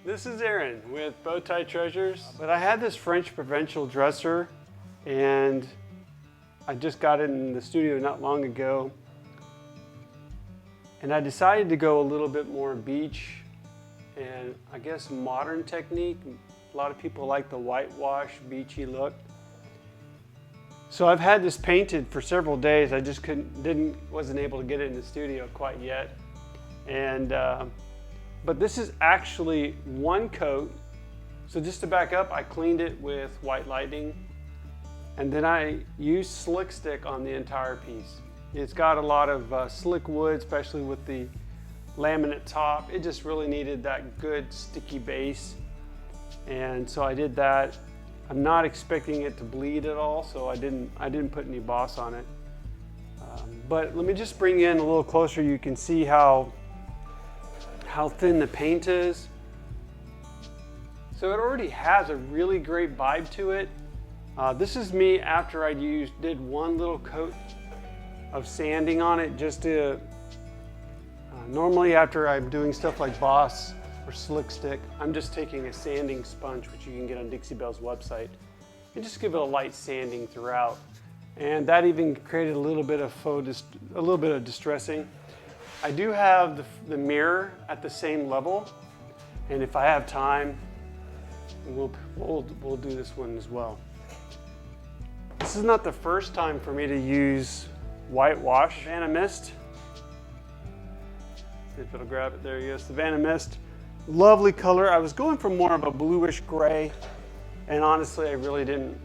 This is Aaron with Bowtie Treasures. But I had this French Provincial dresser and I just got it in the studio not long ago. And I decided to go a little bit more beach and I guess modern technique. A lot of people like the whitewash, beachy look. So I've had this painted for several days. I just wasn't able to get it in the studio quite yet. And but this is actually one coat. So just to back up, I cleaned it with White Lightning, and then I used Slick Stick on the entire piece. It's got a lot of slick wood, especially with the laminate top. It just really needed that good sticky base, and so I did that. I'm not expecting it to bleed at all, so I didn't put any boss on it. But let me just bring you in a little closer. You can see how thin the paint is. So it already has a really great vibe to it. This is me after I did one little coat of sanding on it just to, normally after I'm doing stuff like Boss or Slick Stick, I'm just taking a sanding sponge, which you can get on Dixie Belle's website, and just give it a light sanding throughout. And that even created a little bit of distressing. I do have the mirror at the same level, and if I have time, we'll do this one as well. This is not the first time for me to use whitewash. Savannah Mist. See if it'll grab it. There you go. Savannah Mist. Lovely color. I was going for more of a bluish gray, and honestly, I'm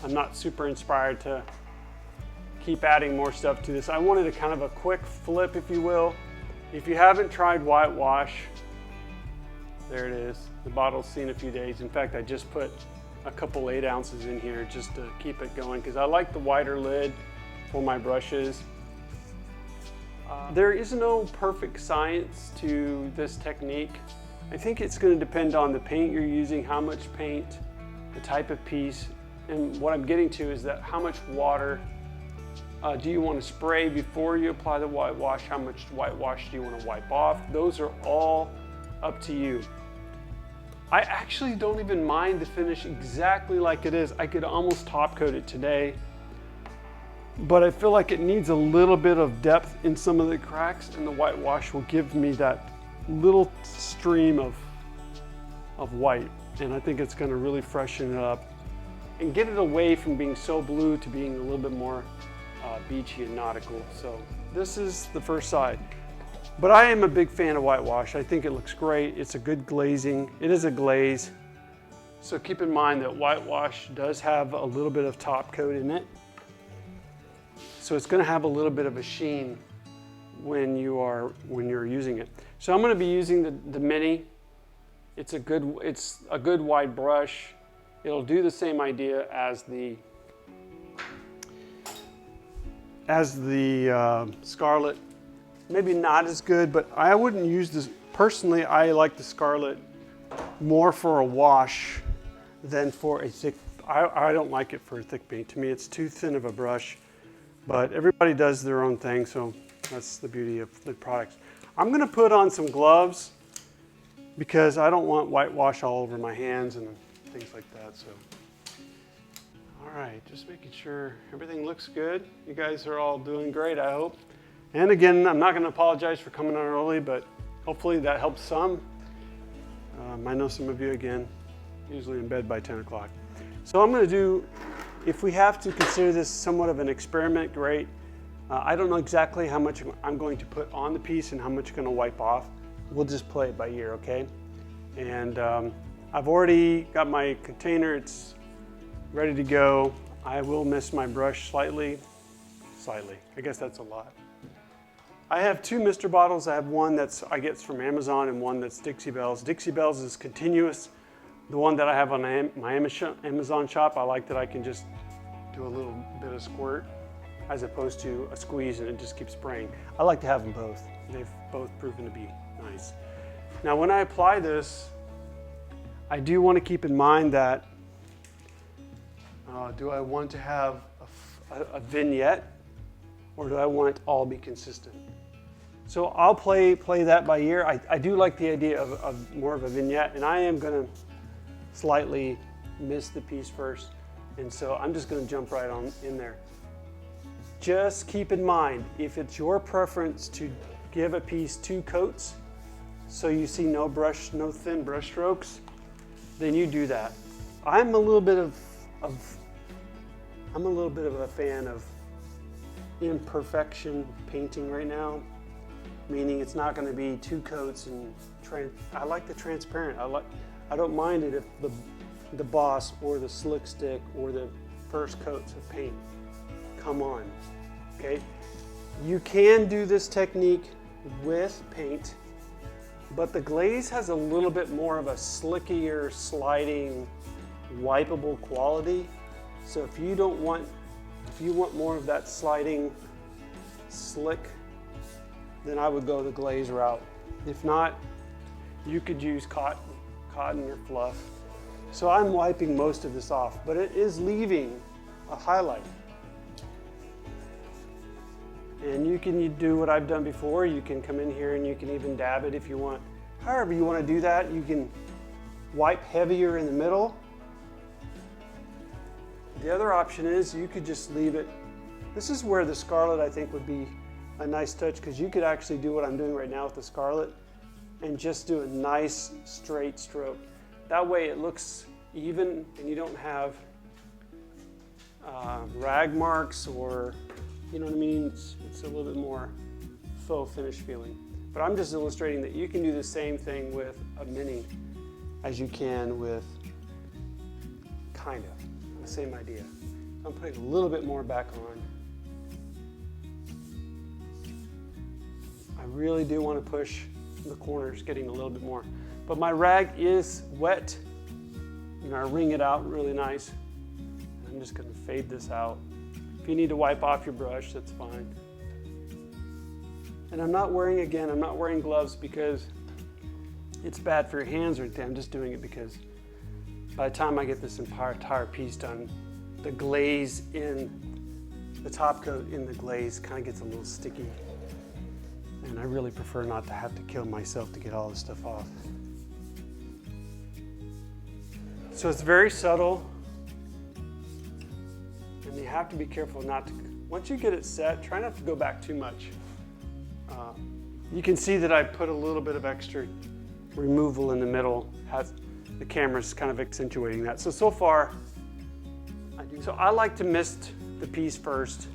not super inspired to keep adding more stuff to this. I wanted a kind of a quick flip, if you will. If you haven't tried whitewash, there it is. The bottle's seen a few days. In fact, I just put a couple 8 ounces in here just to keep it going because I like the wider lid for my brushes. There is no perfect science to this technique. I think it's going to depend on the paint you're using, how much paint, the type of piece, and what I'm getting to is that how much water do you want to spray before you apply the whitewash? How much whitewash do you want to wipe off? Those are all up to you. I actually don't even mind the finish exactly like it is. I could almost top coat it today, but I feel like it needs a little bit of depth in some of the cracks, and the whitewash will give me that little stream of white, and I think it's going to really freshen it up and get it away from being so blue to being a little bit more beachy and nautical. So this is the first side. But I am a big fan of whitewash. I think it looks great. It's a good glazing. It is a glaze. So keep in mind that whitewash does have a little bit of top coat in it. So it's going to have a little bit of a sheen when you're using it. So I'm going to be using the mini. It's a good wide brush. It'll do the same idea as the Scarlet. Maybe not as good, but I wouldn't use this. Personally, I like the Scarlet more for a wash than for a thick, I don't like it for a thick paint. To me, it's too thin of a brush, but everybody does their own thing, so that's the beauty of the products. I'm gonna put on some gloves because I don't want whitewash all over my hands and things like that, so. All right, just making sure everything looks good. You guys are all doing great, I hope. And again, I'm not going to apologize for coming on early, but hopefully that helps some. I know some of you, again, usually in bed by 10 o'clock. So I'm going to do, if we have to consider this somewhat of an experiment, great. I don't know exactly how much I'm going to put on the piece and how much I'm going to wipe off. We'll just play it by ear, okay? And I've already got my container. It's ready to go. I will miss my brush slightly. I guess that's a lot. I have 2 Mr. bottles. I have one that's I get from Amazon and one that's Dixie Belle's. Dixie Belle's is continuous. The one that I have on my Amazon shop, I like that I can just do a little bit of squirt as opposed to a squeeze and it just keeps spraying. I like to have them both. They've both proven to be nice. Now when I apply this, I do want to keep in mind that do I want to have a vignette or do I want it all be consistent? So I'll play that by ear. I do like the idea of more of a vignette, and I am gonna slightly miss the piece first. And so I'm just gonna jump right on in there. Just keep in mind, if it's your preference to give a piece 2 coats, so you see no thin brush strokes, then you do that. I'm a little bit of a fan of imperfection painting right now, meaning it's not going to be 2 coats and I like the transparent. I don't mind it if the boss or the slick stick or the first coats of paint come on. Okay, you can do this technique with paint, but the glaze has a little bit more of a slickier, sliding, wipeable quality. So if you want more of that sliding, slick, then I would go the glaze route. If not, you could use cotton or fluff. So I'm wiping most of this off, but it is leaving a highlight. And you can do what I've done before. You can come in here and you can even dab it if you want. However you want to do that, you can wipe heavier in the middle. The other option is you could just leave it. This is where the scarlet, I think, would be a nice touch, because you could actually do what I'm doing right now with the scarlet and just do a nice straight stroke. That way it looks even and you don't have rag marks, or you know what I mean? It's a little bit more faux finish feeling. But I'm just illustrating that you can do the same thing with a mini as you can with kind of the same idea. I'm putting a little bit more back on. I really do want to push the corners, getting a little bit more. But my rag is wet. You know, I wring it out really nice. I'm just going to fade this out. If you need to wipe off your brush, that's fine. And I'm not wearing gloves because it's bad for your hands or anything. I'm just doing it because by the time I get this entire piece done, the glaze in the top coat in the glaze kind of gets a little sticky. And I really prefer not to have to kill myself to get all this stuff off. So it's very subtle. And you have to be careful not to, once you get it set, try not to go back too much. You can see that I put a little bit of extra removal in the middle. The camera's kind of accentuating that. So far, I like to mist the piece first.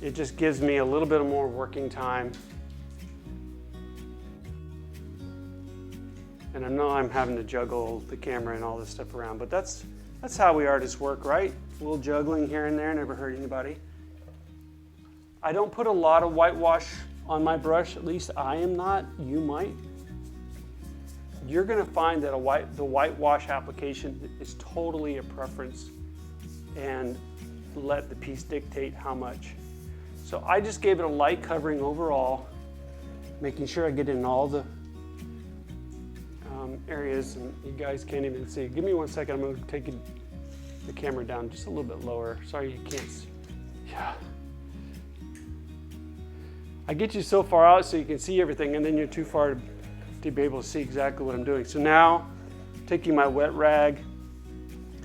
It just gives me a little bit more working time. And I know I'm having to juggle the camera and all this stuff around, but that's how we artists work, right? A little juggling here and there, never hurt anybody. I don't put a lot of whitewash on my brush, at least I am not. You might. You're going to find that the whitewash application is totally a preference, and let the piece dictate how much. So I just gave it a light covering overall, making sure I get in all the areas, and you guys can't even see. Give me 1 second, I'm going to take the camera down just a little bit lower. Sorry you can't see. Yeah. I get you so far out so you can see everything, and then you're too far to be able to see exactly what I'm doing. So now, taking my wet rag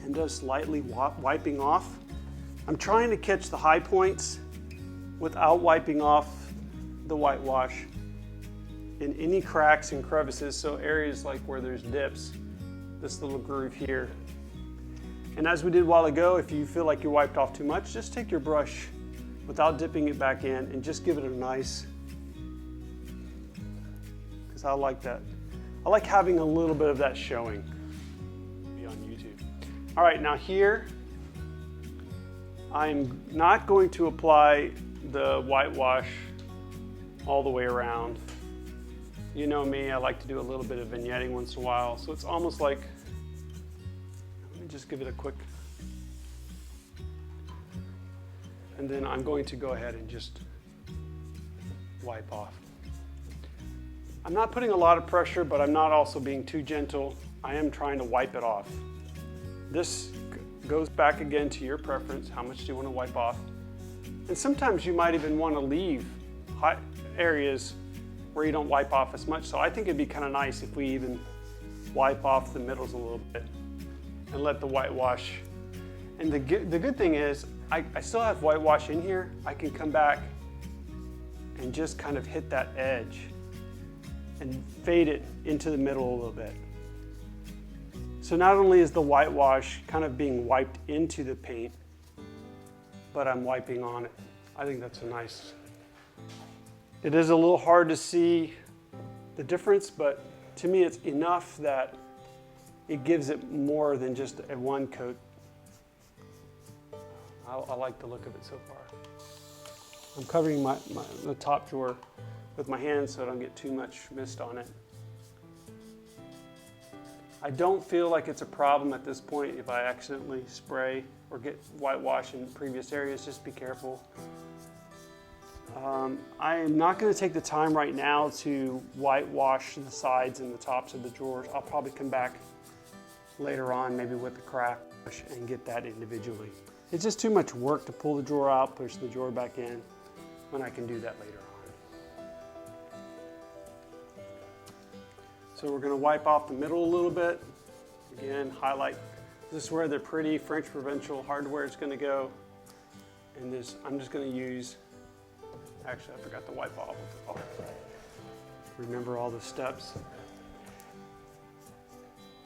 and just lightly wiping off. I'm trying to catch the high points without wiping off the whitewash in any cracks and crevices, so areas like where there's dips, this little groove here. And as we did a while ago, if you feel like you wiped off too much, just take your brush without dipping it back in and just give it a nice, because I like that. I like having a little bit of that showing. Be on YouTube. All right, now here, I'm not going to apply the whitewash all the way around. You know me, I like to do a little bit of vignetting once in a while, so it's almost like, let me just give it a quick, and then I'm going to go ahead and just wipe off. I'm not putting a lot of pressure, but I'm not also being too gentle. I am trying to wipe it off. This goes back again to your preference. How much do you want to wipe off? And sometimes you might even want to leave hot areas where you don't wipe off as much. So I think it'd be kind of nice if we even wipe off the middles a little bit and let the whitewash. And the good thing is I still have whitewash in here. I can come back and just kind of hit that edge and fade it into the middle a little bit. So not only is the whitewash kind of being wiped into the paint, but I'm wiping on it. I think that's a nice. It is a little hard to see the difference, but to me it's enough that it gives it more than just a one coat. I like the look of it so far. I'm covering the top drawer with my hands so I don't get too much mist on it. I don't feel like it's a problem at this point if I accidentally spray or get whitewash in previous areas. Just be careful. I am not going to take the time right now to whitewash the sides and the tops of the drawers. I'll probably come back later on, maybe with the craft brush, and get that individually. It's just too much work to pull the drawer out, push the drawer back in, when I can do that later on. So we're going to wipe off the middle a little bit. Again, highlight. This is where the pretty French Provincial hardware is going to go. And this, I'm just going to use, actually I forgot to wipe off. Remember all the steps.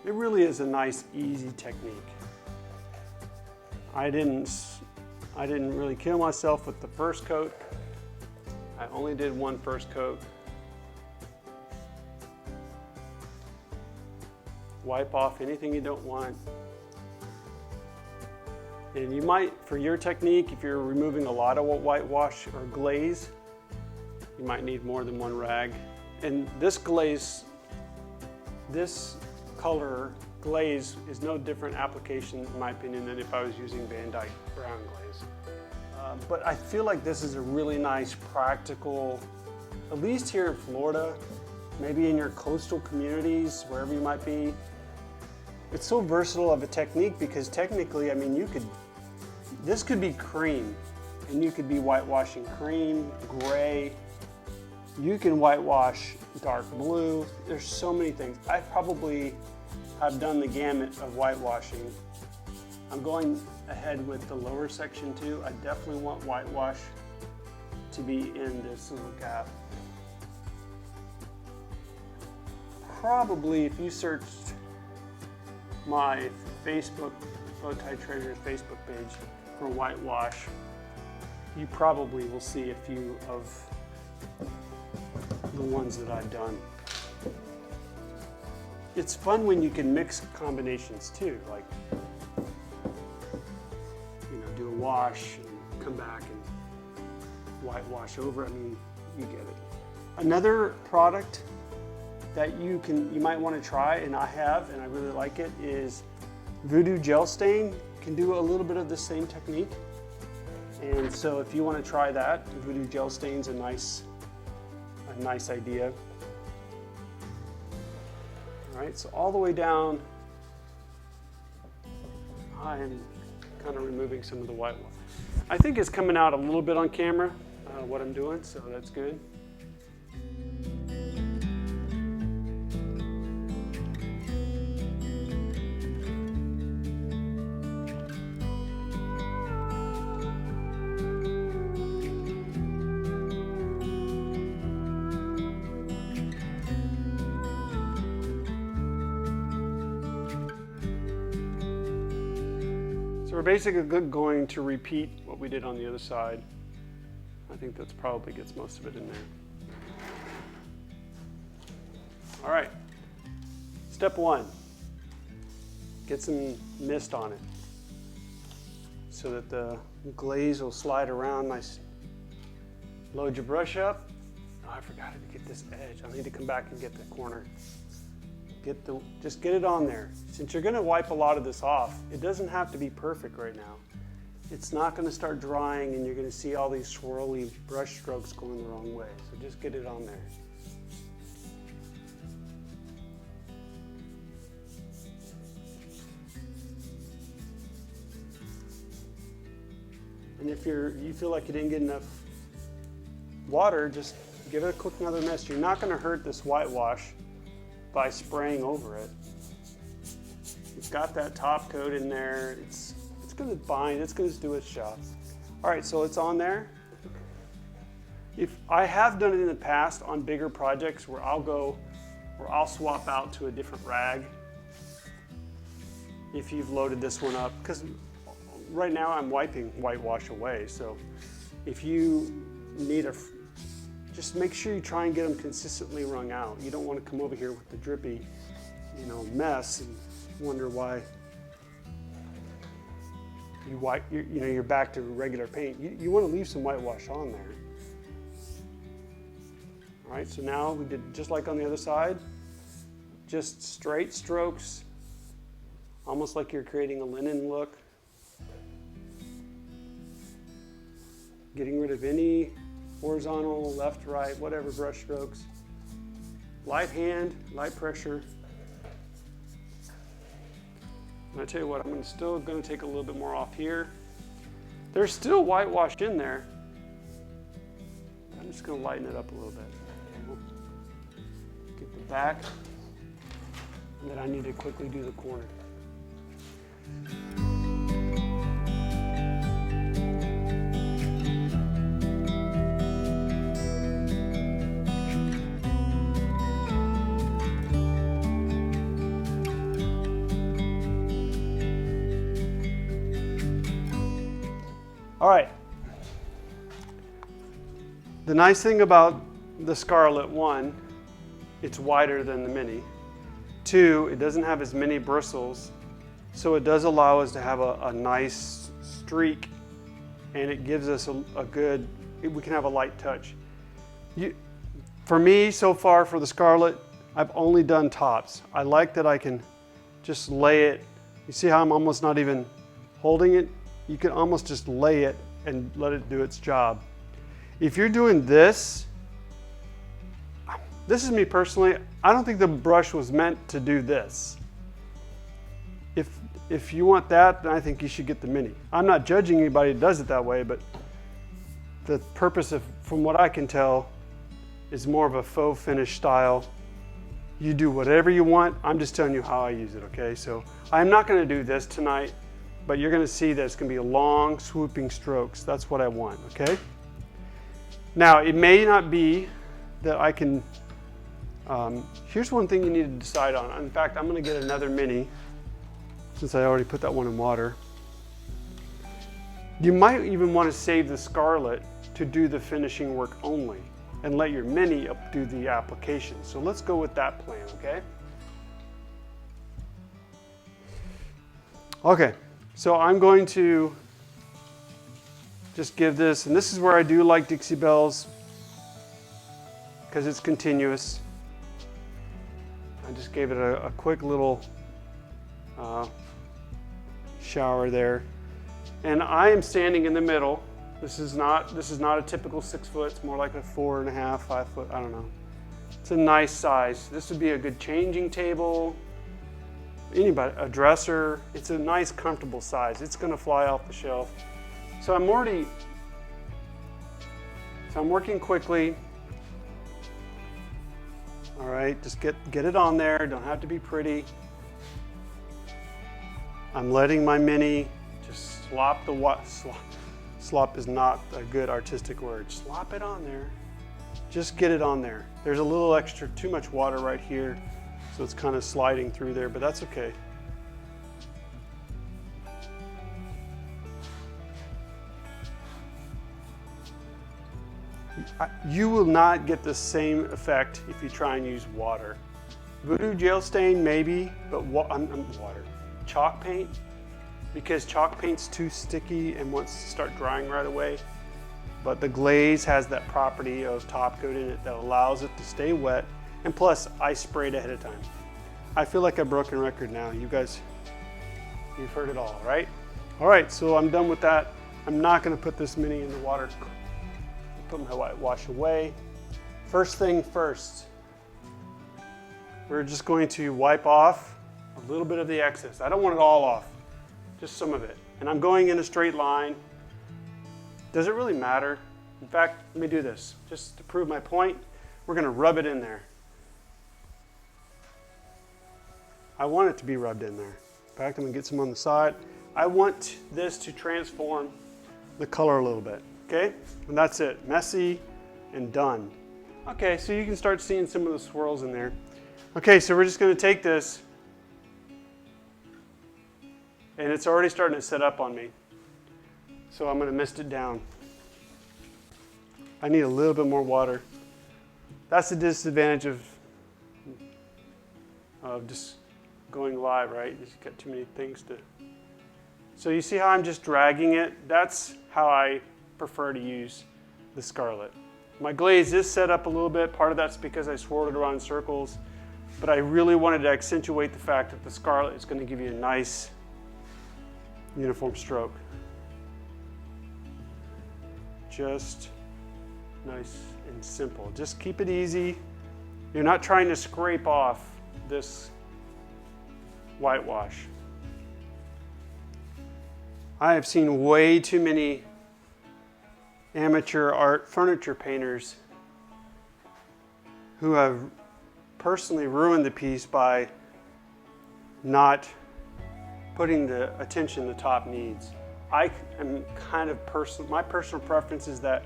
It really is a nice, easy technique. I didn't really kill myself with the first coat. I only did one first coat. Wipe off anything you don't want. And you might, for your technique, if you're removing a lot of whitewash or glaze, you might need more than one rag. And this glaze, this color glaze is no different application, in my opinion, than if I was using Van Dyke brown glaze. But I feel like this is a really nice, practical, at least here in Florida, maybe in your coastal communities, wherever you might be. It's so versatile of a technique because technically, I mean, this could be cream, and you could be whitewashing cream, gray. You can whitewash dark blue. There's so many things. I probably have done the gamut of whitewashing. I'm going ahead with the lower section too. I definitely want whitewash to be in this little gap. Probably if you searched my Facebook, Bowtie Treasures Facebook page for whitewash, you probably will see a few of the ones that I've done. It's fun when you can mix combinations too, like, you know, do a wash and come back and whitewash over. I mean, you get it. Another product that you might want to try, and I have, and I really like it, is Voodoo Gel Stain. Can do a little bit of the same technique. And so if you want to try that, Voodoo Gel Stain's a nice idea. All right, so all the way down, I am kind of removing some of the whitewash. I think it's coming out a little bit on camera, what I'm doing, so that's good. So we're basically going to repeat what we did on the other side. I think that's probably gets most of it in there. All right, step one, get some mist on it so that the glaze will slide around nice. Load your brush up. Oh, I forgot to get this edge. I need to come back and get the corner. Just get it on there. Since you're gonna wipe a lot of this off, it doesn't have to be perfect right now. It's not gonna start drying and you're gonna see all these swirly brush strokes going the wrong way. So just get it on there. And if you feel like you didn't get enough water, just give it a quick another mist. You're not going to hurt this whitewash by spraying over it. It's got that top coat in there. It's going to bind. It's going to do its job. All right, so it's on there. If I have done it in the past on bigger projects where I'll swap out to a different rag if you've loaded this one up, because right now I'm wiping whitewash away. So if you need just make sure you try and get them consistently wrung out. You don't want to come over here with the drippy, mess and wonder why you're back to regular paint. You want to leave some whitewash on there. All right, so now we did just like on the other side, just straight strokes, almost like you're creating a linen look. Getting rid of any horizontal, left, right, whatever brush strokes. Light hand, light pressure. And I tell you what, I'm still going to take a little bit more off here. There's still whitewash in there. I'm just going to lighten it up a little bit. Get the back, and then I need to quickly do the corner. All right. The nice thing about the Scarlet, one, it's wider than the Mini. Two, it doesn't have as many bristles, so it does allow us to have a nice streak, and it gives us a good, we can have a light touch. For me, so far for the Scarlet, I've only done tops. I like that I can just lay it. You see how I'm almost not even holding it? You can almost just lay it and let it do its job. If you're doing this is me personally, I don't think the brush was meant to do this. If you want that, then I think you should get the Mini. I'm not judging anybody who does it that way, but the purpose of, from what I can tell, is more of a faux finish style. You do whatever you want. I'm just telling you how I use it, okay? So I'm not gonna do this tonight, but you're gonna see that it's gonna be long, swooping strokes. That's what I want, okay? Now, it may not be that I can, here's one thing you need to decide on. In fact, I'm gonna get another Mini, since I already put that one in water. You might even wanna save the Scarlet to do the finishing work only, and let your Mini do the application. So let's go with that plan, okay? Okay, so I'm going to just give this, and this is where I do like Dixie Belle's, because it's continuous. I just gave it a quick little shower there. And I am standing in the middle. This is not a typical 6 foot, it's more like a 4.5, 5 foot, I don't know. It's a nice size. This would be a good changing table, anybody, a dresser. It's a nice, comfortable size. It's gonna fly off the shelf. So I'm working quickly. All right, just get it on there. Don't have to be pretty. I'm letting my Mini just slop slop is not a good artistic word. Slop it on there. Just get it on there. There's a little extra, too much water right here, so it's kind of sliding through there, but that's okay. You will not get the same effect if you try and use water. Voodoo gel stain, maybe, but water. Chalk paint, because chalk paint's too sticky and wants to start drying right away. But the glaze has that property of top coat in it that allows it to stay wet. And plus, I sprayed ahead of time. I feel like a broken record now. You guys, you've heard it all, right? All right, so I'm done with that. I'm not gonna put this Mini in the water. Put my whitewash away. First thing first, we're just going to wipe off a little bit of the excess. I don't want it all off, just some of it. And I'm going in a straight line. Does it really matter? In fact, let me do this. Just to prove my point, we're going to rub it in there. I want it to be rubbed in there. In fact, I'm going to get some on the side. I want this to transform the color a little bit, okay? And that's it, messy and done. Okay, so you can start seeing some of the swirls in there. Okay, so we're just going to take this, and it's already starting to set up on me. So I'm going to mist it down. I need a little bit more water. That's the disadvantage of just going live, right? You just got too many things to... So you see how I'm just dragging it? That's how I prefer to use the scarlet. My glaze is set up a little bit. Part of that's because I swirled it around in circles. But I really wanted to accentuate the fact that the scarlet is going to give you a nice uniform stroke. Just nice and simple. Just keep it easy. You're not trying to scrape off this whitewash. I have seen way too many amateur art furniture painters who have personally ruined the piece by not putting the attention the top needs. I am kind of my personal preference is that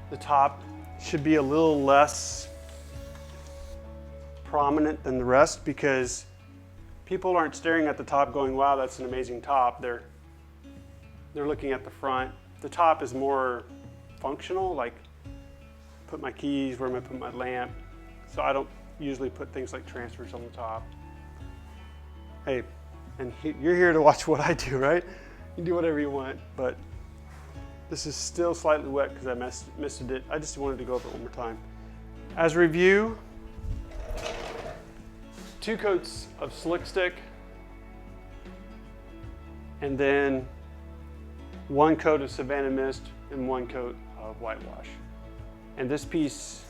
the top should be a little less prominent than the rest, because people aren't staring at the top going, wow, that's an amazing top. They're looking at the front. The top is more functional, like put my keys, where am I put my lamp. So I don't usually put things like transfers on the top. Hey, and you're here to watch what I do, right? You can do whatever you want, but this is still slightly wet because I misted it. I just wanted to go over it one more time. As a review, 2 coats of Slick Stick, and then 1 coat of Savannah Mist and 1 coat of whitewash. And this piece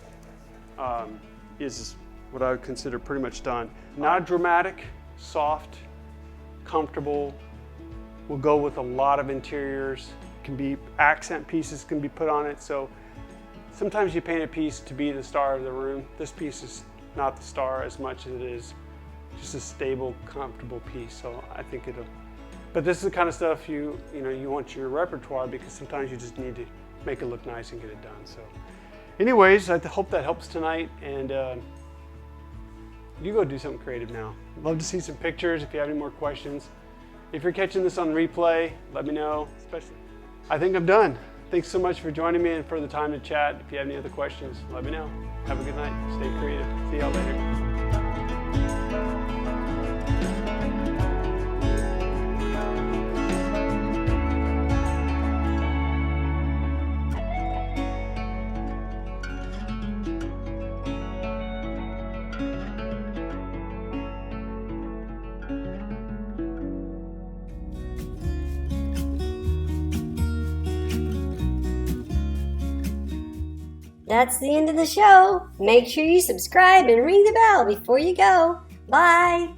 is what I would consider pretty much done. Not dramatic, soft, comfortable. Will go with a lot of interiors. Can be accent pieces can be put on it. So sometimes you paint a piece to be the star of the room. This piece is not the star as much as it is just a stable, comfortable piece. So I think it'll. But this is the kind of stuff you want your repertoire, because sometimes you just need to make it look nice and get it done. So, anyways, I hope that helps tonight, and you go do something creative now. I'd love to see some pictures if you have any more questions. If you're catching this on replay, let me know. Especially, I think I'm done. Thanks so much for joining me and for the time to chat. If you have any other questions, let me know. Have a good night. Stay creative. See y'all later. That's the end of the show. Make sure you subscribe and ring the bell before you go. Bye.